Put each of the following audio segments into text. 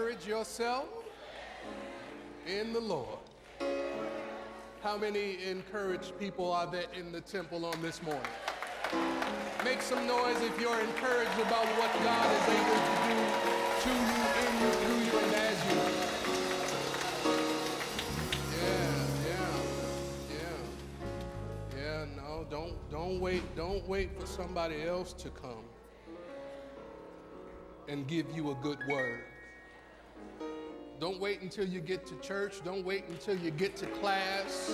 encourage yourself in the Lord. How many encouraged people are there in the temple on this morning? Make some noise if you're encouraged about what God is able to do to you, in you, through you, and as you. Yeah, no, don't wait for somebody else to come and give you a good word. Don't wait until you get to church. Don't wait until you get to class.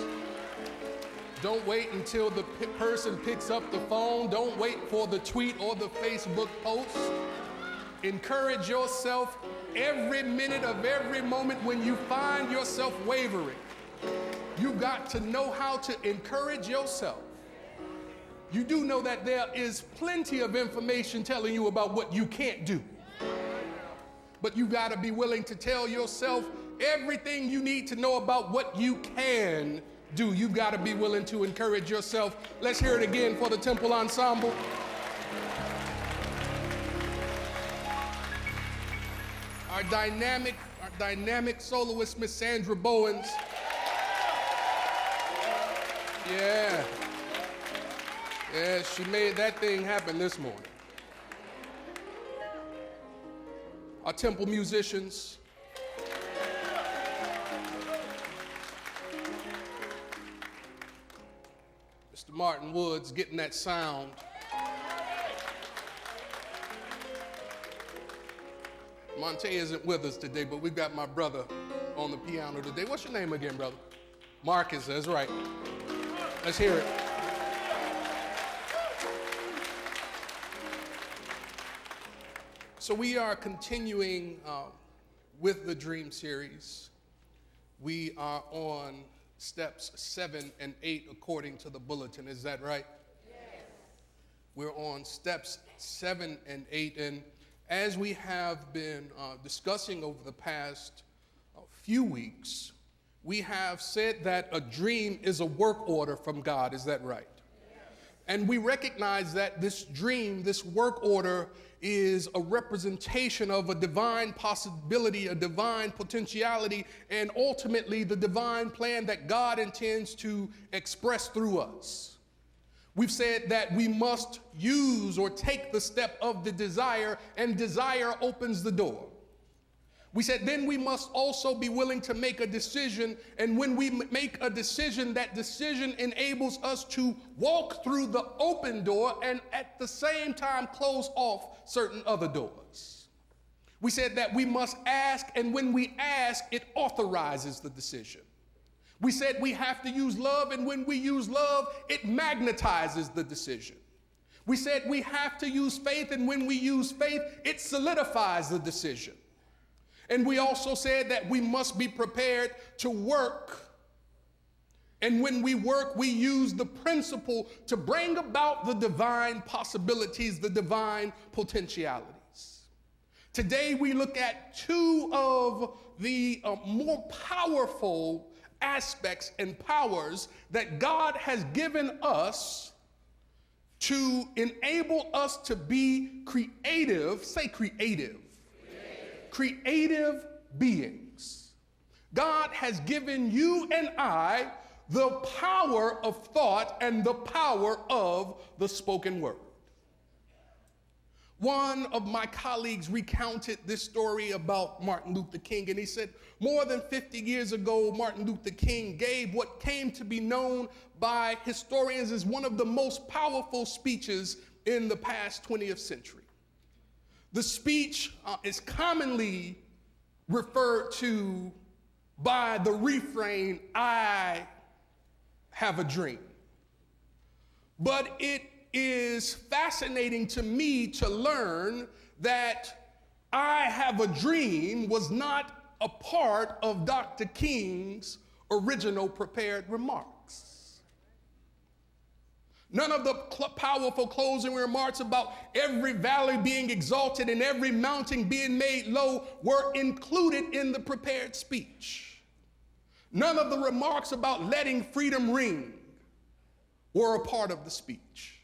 Don't wait until the person picks up the phone. Don't wait for the tweet or the Facebook post. Encourage yourself every minute of every moment when you find yourself wavering. You've got to know how to encourage yourself. You do know that there is plenty of information telling you about what you can't do. But you got to be willing to tell yourself everything you need to know about what you can do. You've got to be willing to encourage yourself. Let's hear it again for the Temple Ensemble. Our dynamic soloist, Miss Sandra Bowens. Yeah, she made that thing happen this morning. Our temple musicians. Mr. Martin Woods getting that sound. Monte isn't with us today, but we've got my brother on the piano today. What's your name again, brother? Marcus, that's right. Let's hear it. So we are continuing with the Dream Series. We are on steps 7 and 8 according to the bulletin. Is that right? Yes. We're on steps 7 and 8. And as we have been discussing over the past few weeks, we have said that a dream is a work order from God. Is that right? Yes. And we recognize that this dream, this work order, is a representation of a divine possibility, a divine potentiality, and ultimately the divine plan that God intends to express through us. We've said that we must use or take the step of the desire, and desire opens the door. We said then we must also be willing to make a decision, and when we make a decision, that decision enables us to walk through the open door and at the same time close off certain other doors. We said that we must ask, and when we ask, it authorizes the decision. We said we have to use love, and when we use love, it magnetizes the decision. We said we have to use faith, and when we use faith, it solidifies the decision. And we also said that we must be prepared to work. And when we work, we use the principle to bring about the divine possibilities, the divine potentialities. Today, we look at two of the more powerful aspects and powers that God has given us to enable us to be creative. Say creative. Creative beings. God has given you and I the power of thought and the power of the spoken word. One of my colleagues recounted this story about Martin Luther King, and he said more than 50 years ago, Martin Luther King gave what came to be known by historians as one of the most powerful speeches in the past 20th century. The speech is commonly referred to by the refrain, "I have a dream." But it is fascinating to me to learn that "I have a dream" was not a part of Dr. King's original prepared remarks. None of the powerful closing remarks about every valley being exalted and every mountain being made low were included in the prepared speech. None of the remarks about letting freedom ring were a part of the speech.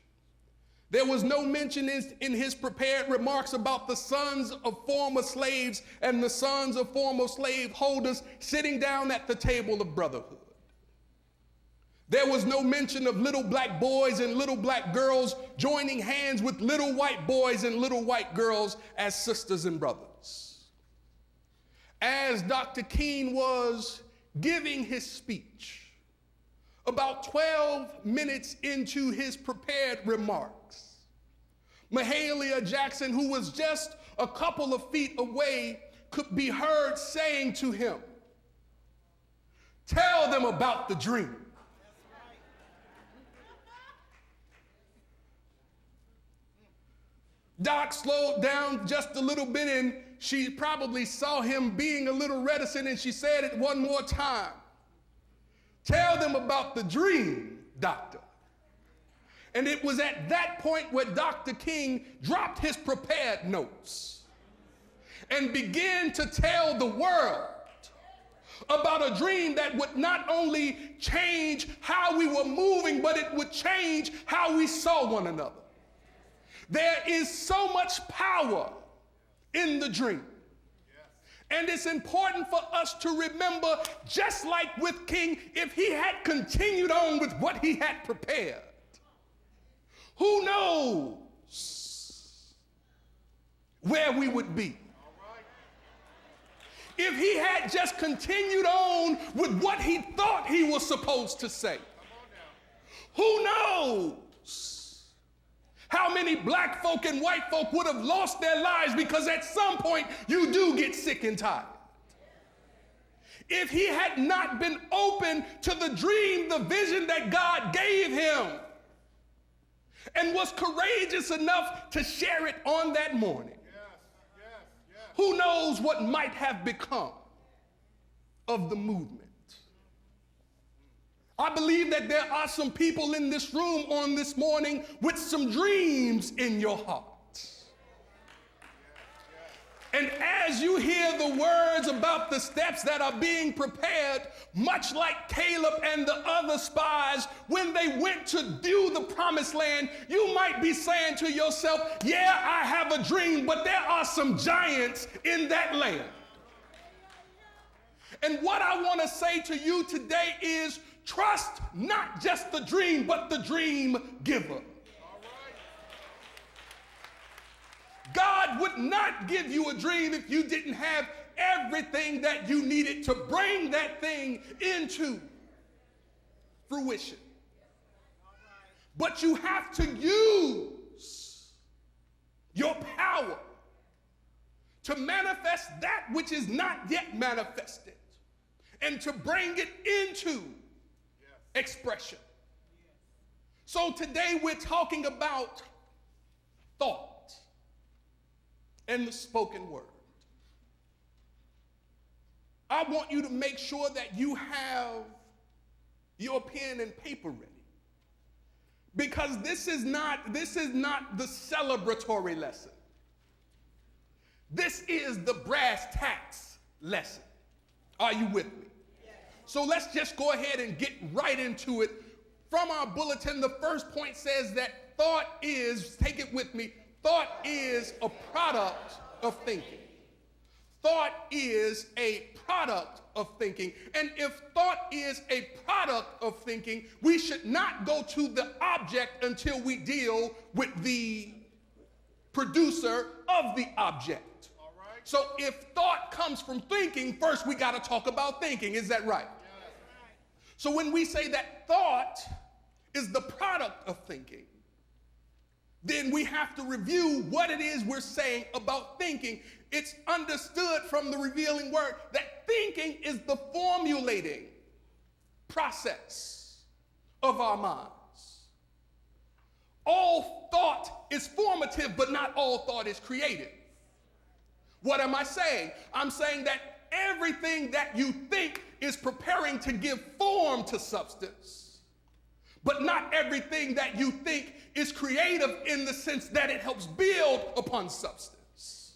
There was no mention in his prepared remarks about the sons of former slaves and the sons of former slave holders sitting down at the table of brotherhood. There was no mention of little black boys and little black girls joining hands with little white boys and little white girls as sisters and brothers. As Dr. King was giving his speech, about 12 minutes into his prepared remarks, Mahalia Jackson, who was just a couple of feet away, could be heard saying to him, "Tell them about the dream." Doc slowed down just a little bit, and she probably saw him being a little reticent, and she said it one more time. "Tell them about the dream, doctor." And it was at that point where Dr. King dropped his prepared notes and began to tell the world about a dream that would not only change how we were moving, but it would change how we saw one another. There is so much power in the dream. And it's important for us to remember, just like with King, if he had continued on with what he had prepared, who knows where we would be? If he had just continued on with what he thought he was supposed to say, who knows how many black folk and white folk would have lost their lives, because at some point you do get sick and tired. If he had not been open to the dream, the vision that God gave him, and was courageous enough to share it on that morning, who knows what might have become of the movement. I believe that there are some people in this room on this morning with some dreams in your heart. And as you hear the words about the steps that are being prepared, much like Caleb and the other spies, when they went to do the promised land, you might be saying to yourself, "Yeah, I have a dream, but there are some giants in that land." And what I want to say to you today is, trust not just the dream, but the dream giver. God would not give you a dream if you didn't have everything that you needed to bring that thing into fruition. But you have to use your power to manifest that which is not yet manifested, and to bring it into expression. So today we're talking about thought and the spoken word. I want you to make sure that you have your pen and paper ready, because this is not the celebratory lesson. This is the brass tacks lesson. Are you with me? So let's just go ahead and get right into it. From our bulletin, the first point says that thought is, take it with me, thought is a product of thinking. Thought is a product of thinking. And if thought is a product of thinking, we should not go to the object until we deal with the producer of the object. So if thought comes from thinking, first we got to talk about thinking. Is that right? So when we say that thought is the product of thinking, then we have to review what it is we're saying about thinking. It's understood from the revealing word that thinking is the formulating process of our minds. All thought is formative, but not all thought is creative. What am I saying? I'm saying that everything that you think is preparing to give form to substance, but not everything that you think is creative in the sense that it helps build upon substance.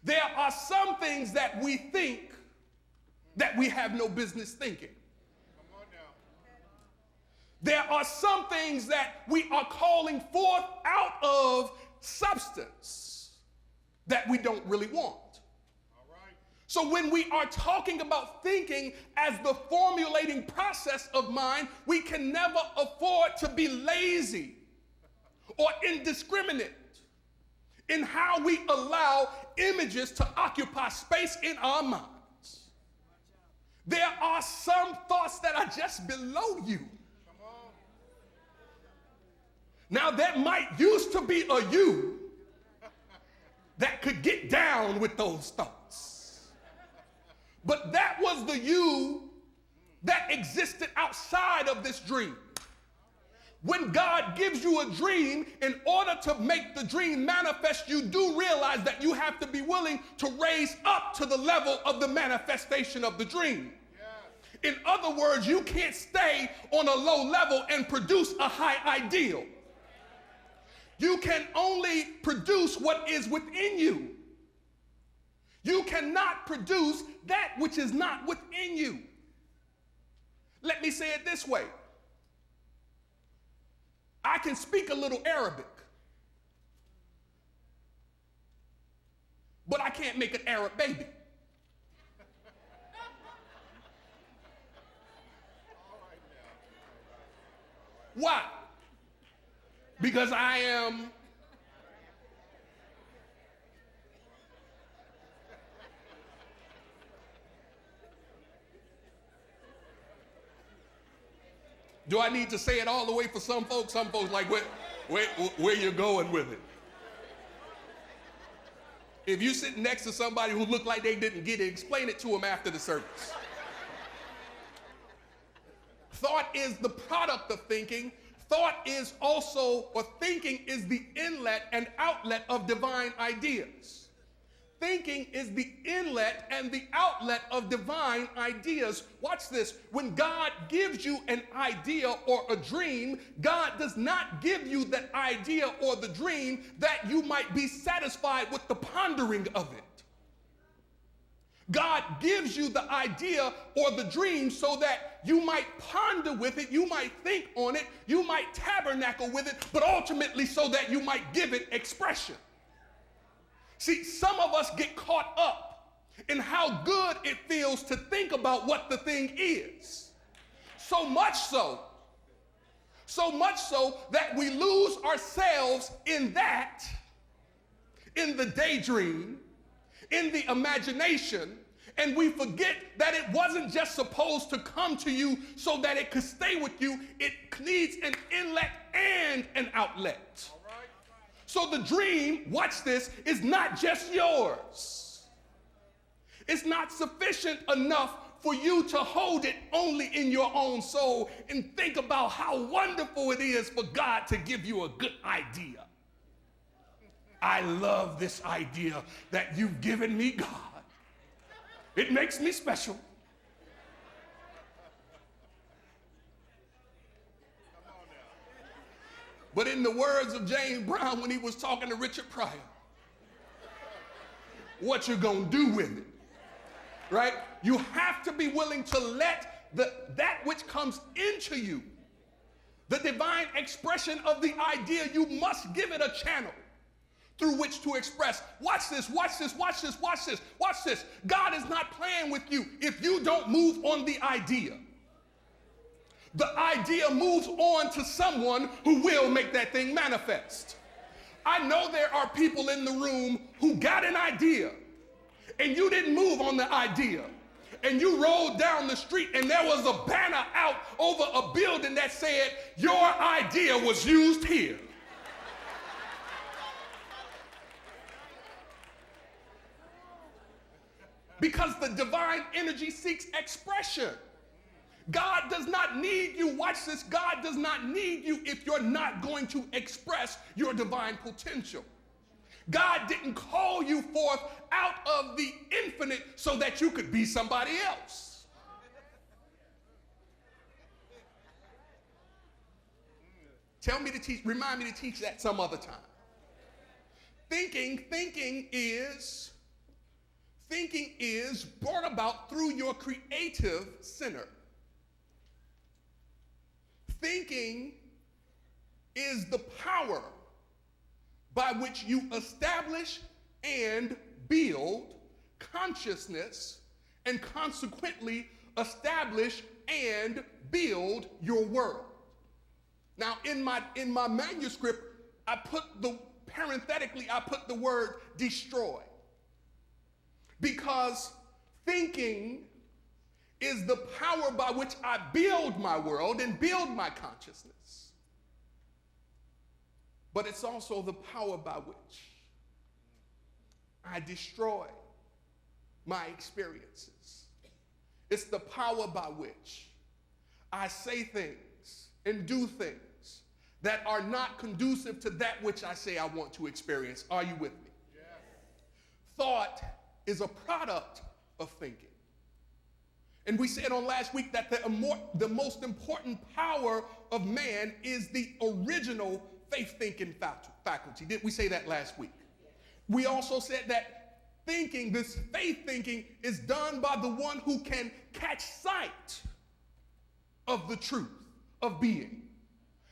There are some things that we think that we have no business thinking. There are some things that we are calling forth out of substance that we don't really want. So when we are talking about thinking as the formulating process of mind, we can never afford to be lazy or indiscriminate in how we allow images to occupy space in our minds. There are some thoughts that are just below you. Now, that might used to be a you that could get down with those thoughts. But that was the you that existed outside of this dream. When God gives you a dream, in order to make the dream manifest, you do realize that you have to be willing to raise up to the level of the manifestation of the dream. In other words, you can't stay on a low level and produce a high ideal. You can only produce what is within you. You cannot produce that which is not within you. Let me say it this way. I can speak a little Arabic, but I can't make an Arab baby. Why? Because I am Do I need to say it all the way for some folks? Some folks like, where you going with it? If you sit next to somebody who looked like they didn't get it, explain it to them after the service. Thought is the product of thinking. Thought is also, or thinking is the inlet and outlet of divine ideas. Thinking is the inlet and the outlet of divine ideas. Watch this. When God gives you an idea or a dream, God does not give you that idea or the dream that you might be satisfied with the pondering of it. God gives you the idea or the dream so that you might ponder with it, you might think on it, you might tabernacle with it, but ultimately so that you might give it expression. See, some of us get caught up in how good it feels to think about what the thing is. So much so that we lose ourselves in that, in the daydream, in the imagination, and we forget that it wasn't just supposed to come to you so that it could stay with you. It needs an inlet and an outlet. So the dream, watch this, is not just yours. It's not sufficient enough for you to hold it only in your own soul and think about how wonderful it is for God to give you a good idea. I love this idea that you've given me, God. It makes me special. But in the words of James Brown when he was talking to Richard Pryor, what you gonna do with it, right? You have to be willing to let that which comes into you, the divine expression of the idea, you must give it a channel through which to express. Watch this, watch this, watch this, watch this, watch this. God is not playing with you if you don't move on the idea. The idea moves on to someone who will make that thing manifest. I know there are people in the room who got an idea and you didn't move on the idea. And you rolled down the street and there was a banner out over a building that said, your idea was used here. Because the divine energy seeks expression. God does not need you, watch this, God does not need you if you're not going to express your divine potential. God didn't call you forth out of the infinite so that you could be somebody else. Remind me to teach that some other time. Thinking is brought about through your creative center. Thinking is the power by which you establish and build consciousness and consequently establish and build your world. Now, in my manuscript, parenthetically, I put the word destroy. Because thinking is the power by which I build my world and build my consciousness. But it's also the power by which I destroy my experiences. It's the power by which I say things and do things that are not conducive to that which I say I want to experience. Are you with me? Yes. Thought is a product of thinking. And we said on last week that the most important power of man is the original faith-thinking faculty. Did we say that last week? We also said that thinking, this faith thinking, is done by the one who can catch sight of the truth of being.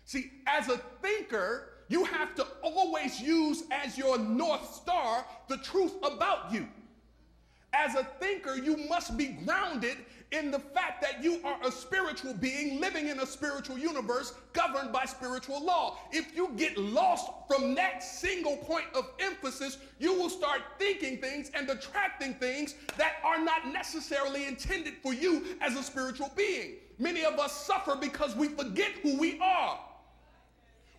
See, as a thinker, you have to always use as your North Star the truth about you. As a thinker, you must be grounded in the fact that you are a spiritual being living in a spiritual universe governed by spiritual law. If you get lost from that single point of emphasis, you will start thinking things and attracting things that are not necessarily intended for you as a spiritual being. Many of us suffer because we forget who we are.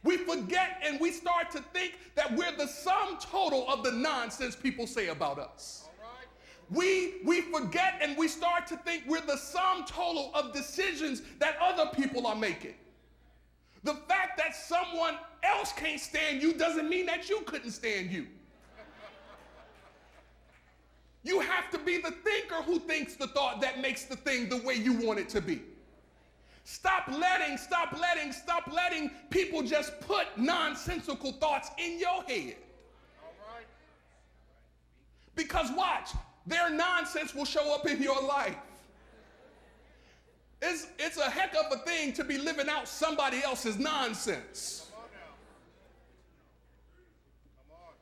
We forget and we start to think that we're the sum total of the nonsense people say about us. We forget and we start to think we're the sum total of decisions that other people are making. The fact that someone else can't stand you doesn't mean that you couldn't stand you. You have to be the thinker who thinks the thought that makes the thing the way you want it to be. Stop letting people just put nonsensical thoughts in your head. Because watch, their nonsense will show up in your life. It's a heck of a thing to be living out somebody else's nonsense.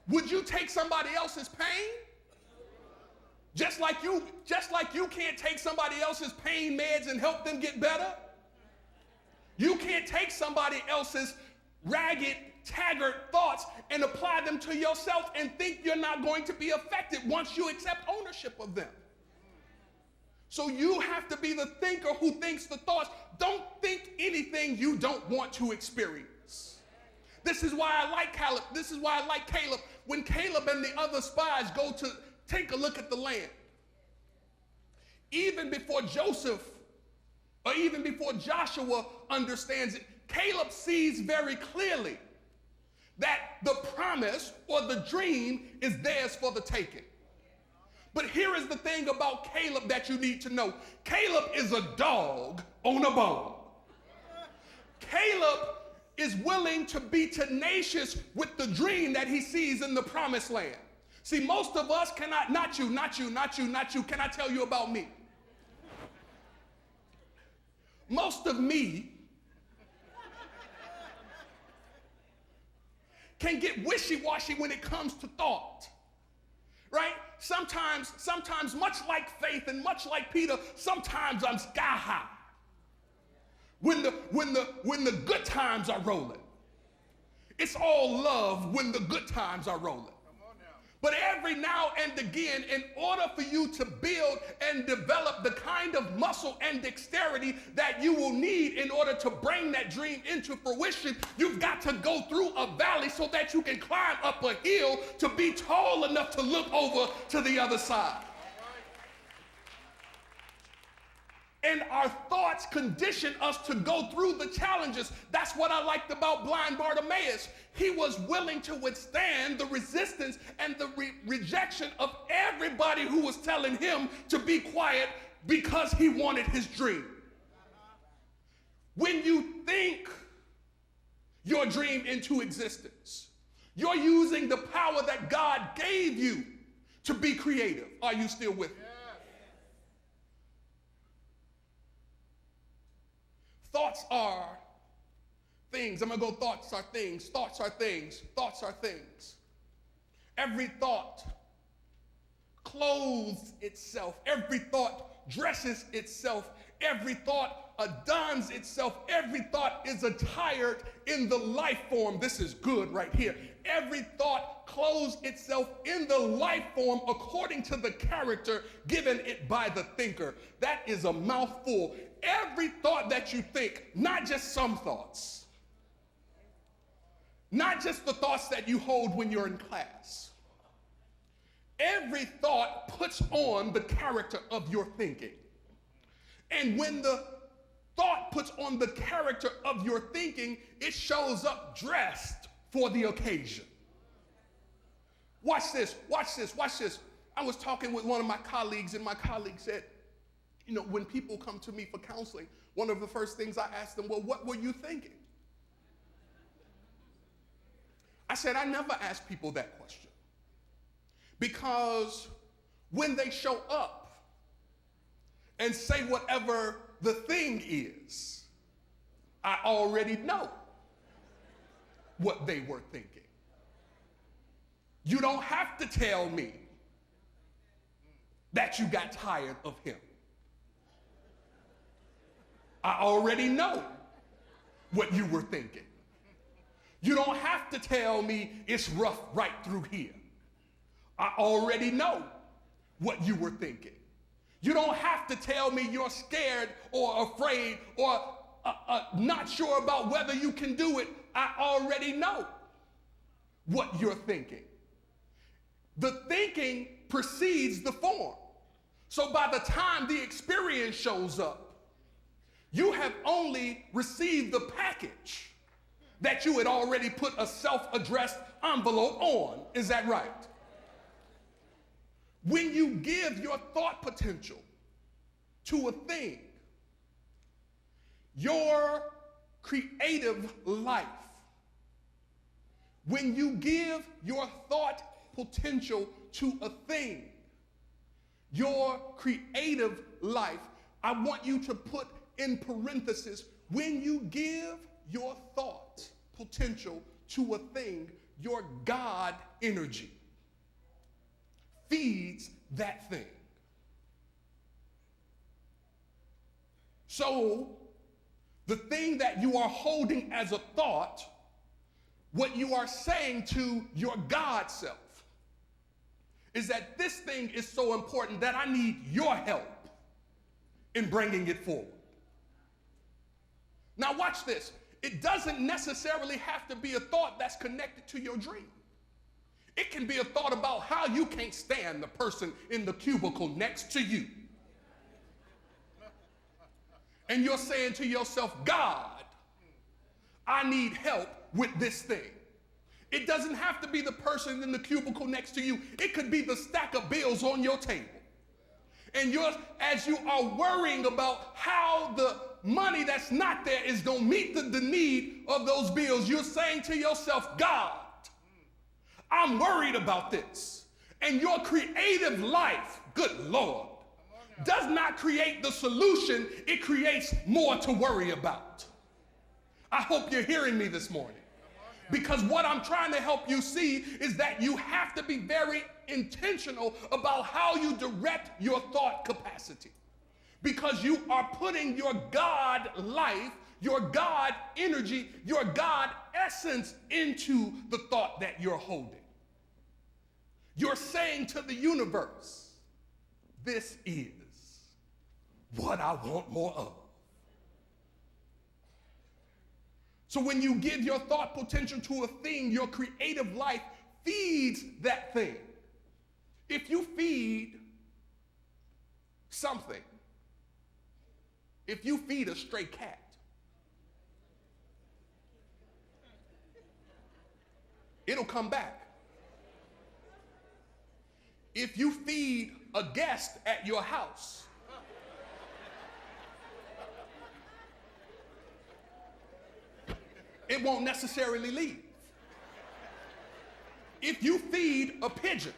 Would you take somebody else's pain? Just like you can't take somebody else's pain meds and help them get better? You can't take somebody else's ragged, taggart thoughts and apply them to yourself and think you're not going to be affected once you accept ownership of them. So you have to be the thinker who thinks the thoughts. Don't think anything you don't want to experience. This is why I like Caleb. This is why I like Caleb. When Caleb and the other spies go to take a look at the land, even before Joseph or even before Joshua understands it, Caleb sees very clearly that the promise or the dream is theirs for the taking. But here is the thing about Caleb that you need to know. Caleb is a dog on a bone. Caleb is willing to be tenacious with the dream that he sees in the promised land. See, most of us cannot, not you, can I tell you about me? Most of me can get wishy-washy when it comes to thought, right? Sometimes much like faith and much like Peter, sometimes I'm sky high when the good times are rolling. It's all love when the good times are rolling. But every now and again, in order for you to build and develop the kind of muscle and dexterity that you will need in order to bring that dream into fruition, you've got to go through a valley so that you can climb up a hill to be tall enough to look over to the other side. And our thoughts condition us to go through the challenges. That's what I liked about blind Bartimaeus. He was willing to withstand the resistance and the rejection of everybody who was telling him to be quiet because he wanted his dream. When you think your dream into existence, you're using the power that God gave you to be creative. Are you still with me? Thoughts are things. I'm going to go thoughts are things, thoughts are things, thoughts are things. Every thought clothes itself. Every thought dresses itself. Every thought adorns itself. Every thought is attired in the life form. This is good right here. Every thought clothes itself in the life form according to the character given it by the thinker. That is a mouthful. Every thought that you think, not just some thoughts, not just the thoughts that you hold when you're in class. Every thought puts on the character of your thinking. And when the thought puts on the character of your thinking, it shows up dressed for the occasion. Watch this, watch this, watch this. I was talking with one of my colleagues, and my colleague said, you know, when people come to me for counseling, one of the first things I ask them, well, what were you thinking? I said, I never ask people that question. Because when they show up and say whatever the thing is, I already know what they were thinking. You don't have to tell me that you got tired of him. I already know what you were thinking. You don't have to tell me it's rough right through here. I already know what you were thinking. You don't have to tell me you're scared or afraid or not sure about whether you can do it. I already know what you're thinking. The thinking precedes the form. So by the time the experience shows up, you have only received the package that you had already put a self-addressed envelope on. Is that right? When you give your thought potential to a thing, your creative life, when you give your thought potential to a thing, your creative life, I want you to put in parentheses, when you give your thought potential to a thing, your God energy feeds that thing. So the thing that you are holding as a thought, what you are saying to your God self is that this thing is so important that I need your help in bringing it forward. Now watch this. It doesn't necessarily have to be a thought that's connected to your dream. It can be a thought about how you can't stand the person in the cubicle next to you. And you're saying to yourself, God, I need help with this thing. It doesn't have to be the person in the cubicle next to you. It could be the stack of bills on your table. And as you are worrying about how the money that's not there is going to meet the need of those bills, you're saying to yourself, God, I'm worried about this. And your creative life, good Lord, does not create the solution. It creates more to worry about. I hope you're hearing me this morning. Because what I'm trying to help you see is that you have to be very intentional about how you direct your thought capacity. Because you are putting your God life, your God energy, your God essence into the thought that you're holding. You're saying to the universe, this is what I want more of. So when you give your thought potential to a thing, your creative life feeds that thing. If you feed something, if you feed a stray cat, it'll come back. If you feed a guest at your house, it won't necessarily leave. If you feed a pigeon,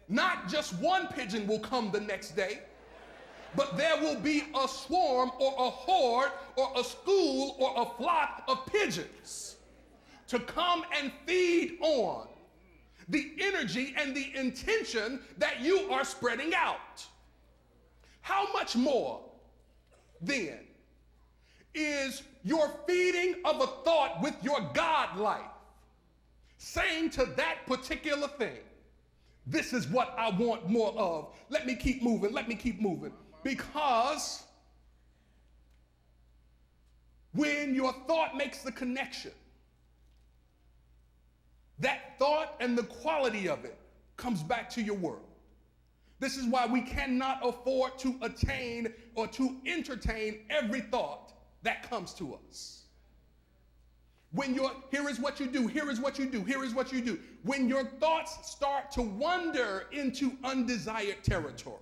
not just one pigeon will come the next day, but there will be a swarm or a horde or a school or a flock of pigeons to come and feed on the energy and the intention that you are spreading out. How much more then is your feeding of a thought with your God life saying to that particular thing, this is what I want more of. Let me keep moving. Let me keep moving. Because when your thought makes the connection, that thought and the quality of it comes back to your world. This is why we cannot afford to attain or to entertain every thought that comes to us. Here is what you do, here is what you do, here is what you do. When your thoughts start to wander into undesired territory,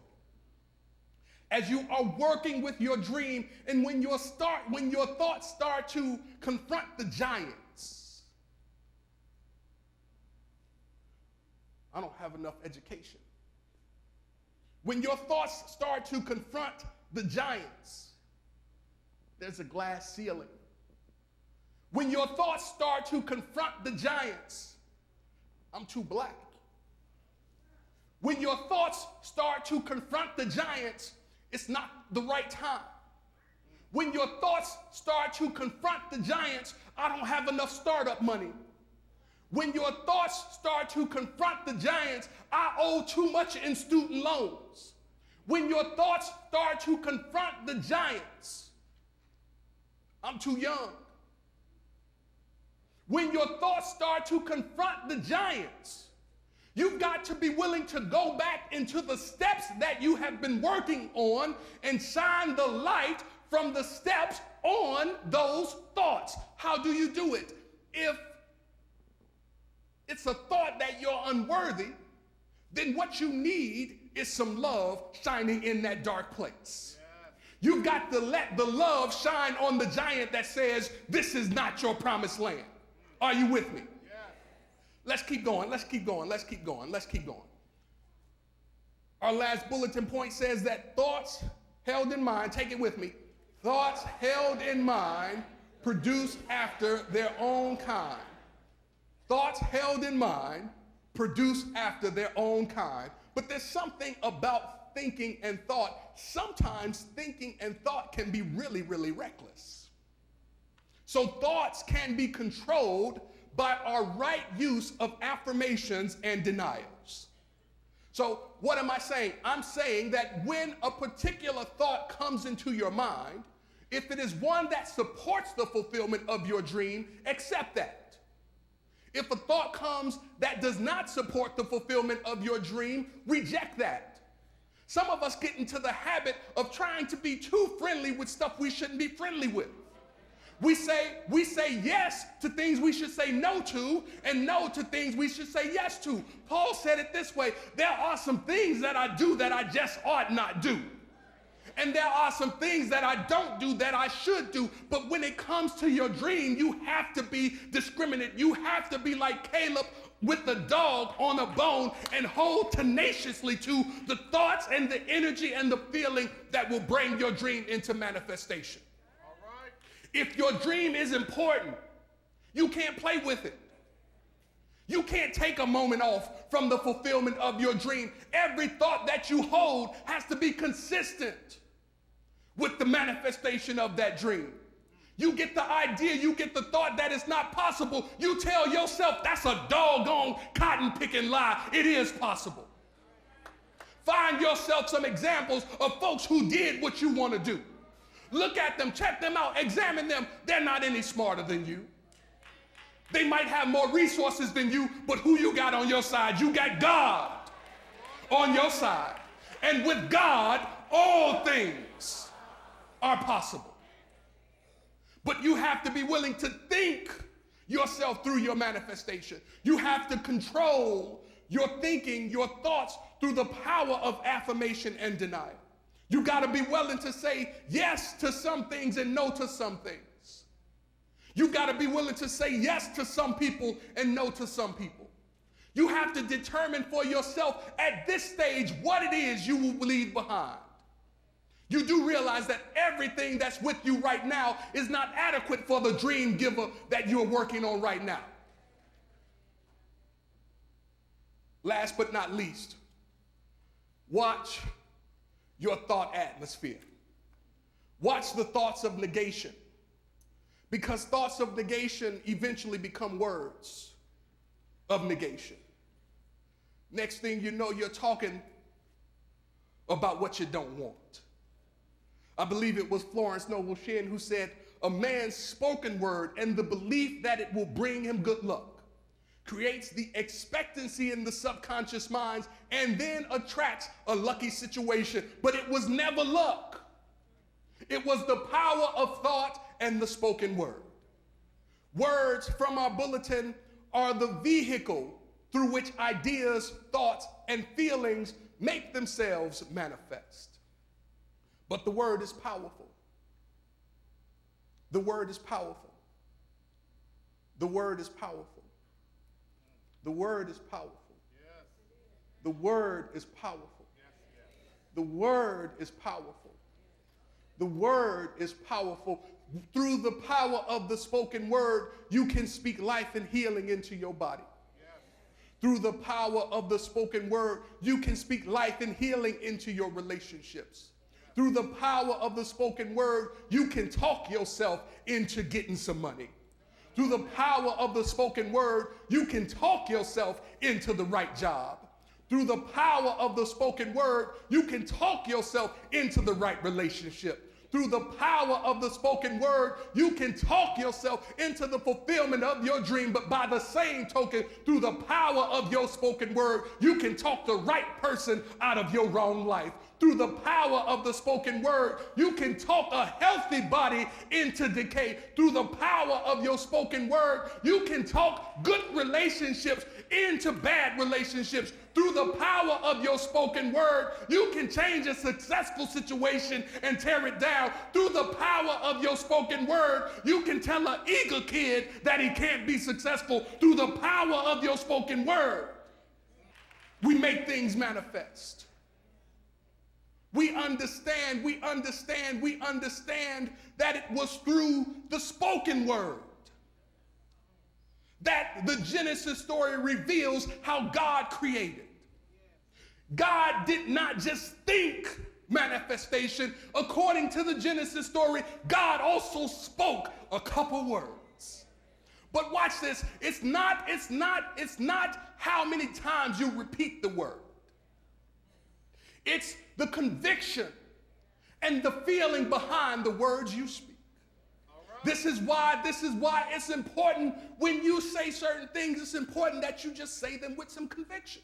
as you are working with your dream, and when your thoughts start to confront the giants. I don't have enough education. When your thoughts start to confront the giants, there's a glass ceiling. When your thoughts start to confront the giants, I'm too black. When your thoughts start to confront the giants, it's not the right time. When your thoughts start to confront the giants, I don't have enough startup money. When your thoughts start to confront the giants, I owe too much in student loans. When your thoughts start to confront the giants, I'm too young. When your thoughts start to confront the giants, you've got to be willing to go back into the steps that you have been working on and shine the light from the steps on those thoughts. How do you do it? If it's a thought that you're unworthy, then what you need is some love shining in that dark place. You've got to let the love shine on the giant that says, this is not your promised land. Are you with me? Yeah. Let's keep going, let's keep going, let's keep going, let's keep going. Our last bulletin point says that thoughts held in mind, take it with me, thoughts held in mind produce after their own kind. Thoughts held in mind produce after their own kind. But there's something about thinking and thought. Sometimes thinking and thought can be really, really reckless. So thoughts can be controlled by our right use of affirmations and denials. So what am I saying? I'm saying that when a particular thought comes into your mind, if it is one that supports the fulfillment of your dream, accept that. If a thought comes that does not support the fulfillment of your dream, reject that. Some of us get into the habit of trying to be too friendly with stuff we shouldn't be friendly with. We say yes to things we should say no to, and no to things we should say yes to. Paul said it this way: there are some things that I do that I just ought not do. And there are some things that I don't do that I should do. But when it comes to your dream, you have to be discriminate. You have to be like Caleb with the dog on a bone and hold tenaciously to the thoughts and the energy and the feeling that will bring your dream into manifestation. If your dream is important, you can't play with it. You can't take a moment off from the fulfillment of your dream. Every thought that you hold has to be consistent with the manifestation of that dream. You get the idea, you get the thought that it's not possible. You tell yourself that's a doggone cotton-picking lie. It is possible. Find yourself some examples of folks who did what you want to do. Look at them, check them out, examine them. They're not any smarter than you. They might have more resources than you, but who you got on your side? You got God on your side. And with God, all things are possible. But you have to be willing to think yourself through your manifestation. You have to control your thinking, your thoughts through the power of affirmation and denial. You got to be willing to say yes to some things and no to some things. You got to be willing to say yes to some people and no to some people. You have to determine for yourself at this stage what it is you will leave behind. You do realize that everything that's with you right now is not adequate for the dream giver that you're working on right now. Last but not least, watch your thought atmosphere. Watch the thoughts of negation, because thoughts of negation eventually become words of negation. Next thing you know, you're talking about what you don't want. I believe it was Florence Noble Shin who said, a man's spoken word and the belief that it will bring him good luck creates the expectancy in the subconscious minds and then attracts a lucky situation. But it was never luck. It was the power of thought and the spoken word. Words from our bulletin are the vehicle through which ideas, thoughts, and feelings make themselves manifest. But the word is powerful. The word is powerful. The word is powerful. The word is powerful. Yes. The word is powerful. Yes. The word is powerful. The word is powerful. Through the power of the spoken word, you can speak life and healing into your body. Through the power of the spoken word, you can speak life and healing into your relationships. Through the power of the spoken word, you can talk yourself into getting some money. Through the power of the spoken word, you can talk yourself into the right job. Through the power of the spoken word, you can talk yourself into the right relationship. Through the power of the spoken word, you can talk yourself into the fulfillment of your dream. But by the same token, through the power of your spoken word, you can talk the right person out of your wrong life. Through the power of the spoken word, you can talk a healthy body into decay. Through the power of your spoken word, you can talk good relationships into bad relationships. Through the power of your spoken word, you can change a successful situation and tear it down. Through the power of your spoken word, you can tell an eager kid that he can't be successful. Through the power of your spoken word, we make things manifest. We understand that it was through the spoken word that the Genesis story reveals how God created. God did not just think manifestation. According to the Genesis story, God also spoke a couple words. But watch this. It's not how many times you repeat the word. It's the conviction and the feeling behind the words you speak. Right. This is why it's important when you say certain things, it's important that you just say them with some conviction.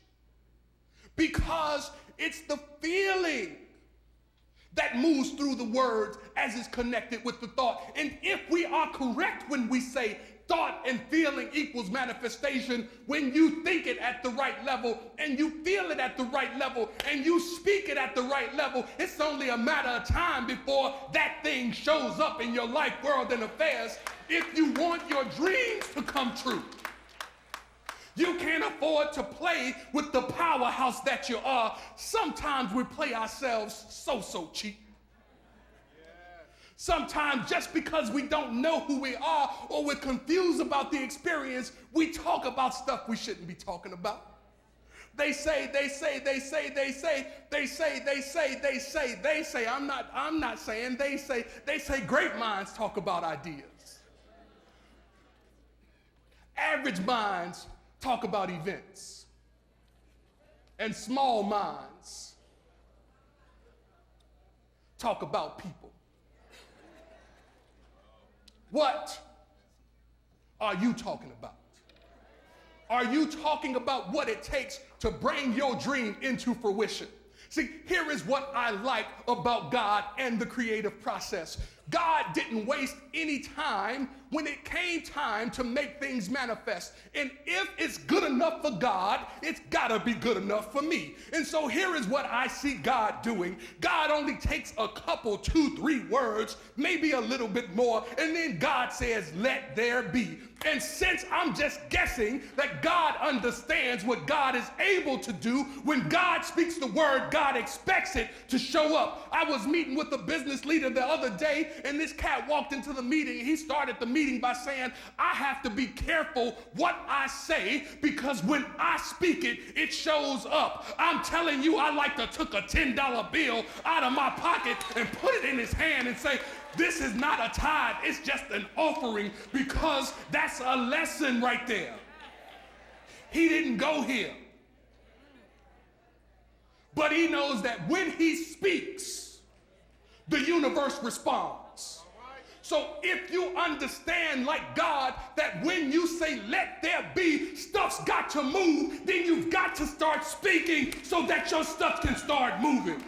Because it's the feeling that moves through the words as it's connected with the thought. And if we are correct when we say thought and feeling equals manifestation, when you think it at the right level and you feel it at the right level and you speak it at the right level, it's only a matter of time before that thing shows up in your life, world, and affairs. If you want your dreams to come true, you can't afford to play with the powerhouse that you are. Sometimes we play ourselves so cheap. Sometimes just because we don't know who we are or we're confused about the experience, we talk about stuff we shouldn't be talking about. They say, I'm not saying, they say great minds talk about ideas. Average minds talk about events. And small minds talk about people. What are you talking about? Are you talking about what it takes to bring your dream into fruition? See, here is what I like about God and the creative process. God didn't waste any time when it came time to make things manifest. And if it's good enough for God, it's gotta be good enough for me. And so here is what I see God doing. God only takes a couple, 2, 3 words, maybe a little bit more, and then God says, let there be. And since I'm just guessing that God understands what God is able to do, when God speaks the word, God expects it to show up. I was meeting with a business leader the other day, and this cat walked into the meeting. He started the meeting by saying, I have to be careful what I say, because when I speak it, it shows up. I'm telling you, I like to took a $10 bill out of my pocket and put it in his hand and say, this is not a tithe, it's just an offering, because that's a lesson right there. He didn't go here. But he knows that when he speaks, the universe responds. So if you understand, like God, that when you say let there be, stuff's got to move, then you've got to start speaking so that your stuff can start moving.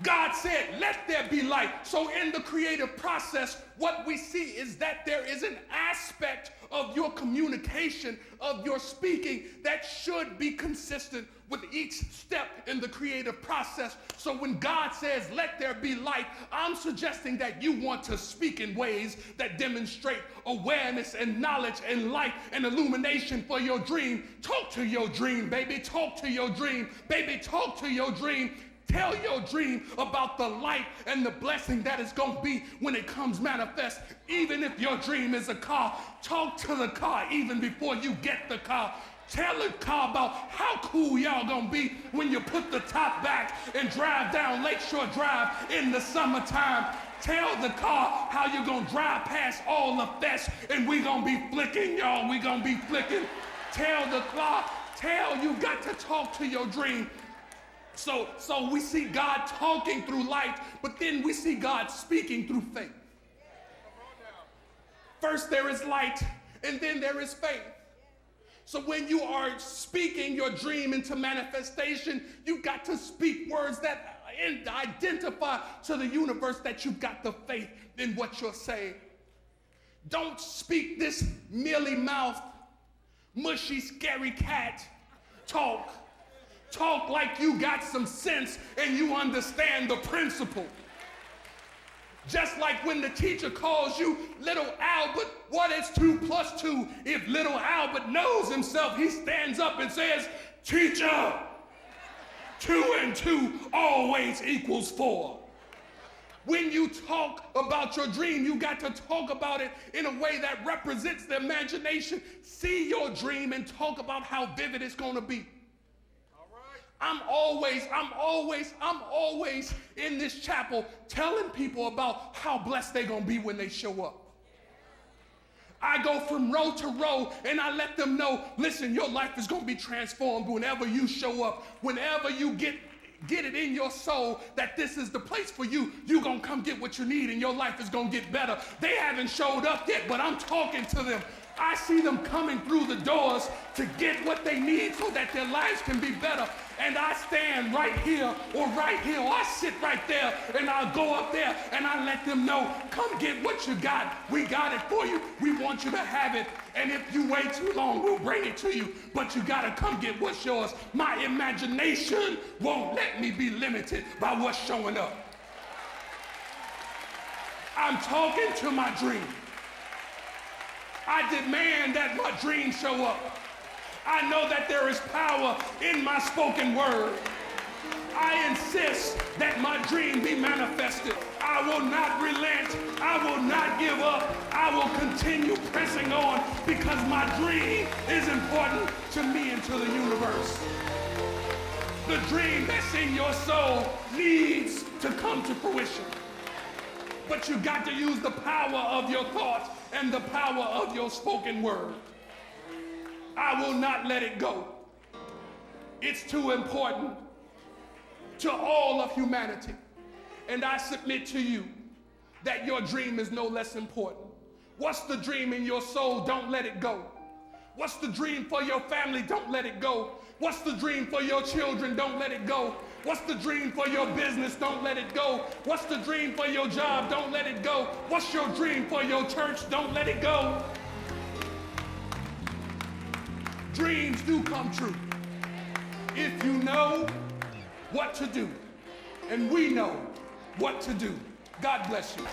God said, let there be light. So in the creative process, what we see is that there is an aspect of your communication, of your speaking, that should be consistent with each step in the creative process. So when God says, let there be light, I'm suggesting that you want to speak in ways that demonstrate awareness and knowledge and light and illumination for your dream. Talk to your dream, baby. Talk to your dream, baby. Talk to your dream. Tell your dream about the light and the blessing that is going to be when it comes manifest. Even if your dream is a car, talk to the car even before you get the car. Tell the car about how cool y'all gonna be when you put the top back and drive down Lakeshore Drive in the summertime. Tell the car how you're gonna drive past all the fests and we gonna be flicking, y'all. We gonna be flicking. Tell the car, you got to talk to your dream. So we see God talking through light, but then we see God speaking through faith. First there is light, and then there is faith. So when you are speaking your dream into manifestation, you got to speak words that identify to the universe that you've got the faith in what you're saying. Don't speak this mealy-mouthed, mushy, scary cat talk. Talk like you got some sense and you understand the principle. Just like when the teacher calls you little Albert, what is 2 + 2? If little Albert knows himself, he stands up and says, teacher, 2 and 2 always equals 4. When you talk about your dream, you got to talk about it in a way that represents the imagination. See your dream and talk about how vivid it's going to be. I'm always in this chapel telling people about how blessed they're going to be when they show up. I go from row to row and I let them know, listen, your life is going to be transformed whenever you show up. Whenever you get it in your soul that this is the place for you, you're going to come get what you need and your life is going to get better. They haven't showed up yet, but I'm talking to them. I see them coming through the doors to get what they need so that their lives can be better. And I stand right here or I sit right there and I'll go up there and I let them know, come get what you got. We got it for you. We want you to have it. And if you wait too long, we'll bring it to you. But you got to come get what's yours. My imagination won't let me be limited by what's showing up. I'm talking to my dream. I demand that my dream show up. I know that there is power in my spoken word. I insist that my dream be manifested. I will not relent. I will not give up. I will continue pressing on because my dream is important to me and to the universe. The dream that's in your soul needs to come to fruition. But you got to use the power of your thoughts and the power of your spoken word. I will not let it go. It's too important to all of humanity. And I submit to you that your dream is no less important. What's the dream in your soul? Don't let it go. What's the dream for your family? Don't let it go. What's the dream for your children? Don't let it go. What's the dream for your business? Don't let it go. What's the dream for your job? Don't let it go. What's your dream for your church? Don't let it go. Dreams do come true if you know what to do. And we know what to do. God bless you.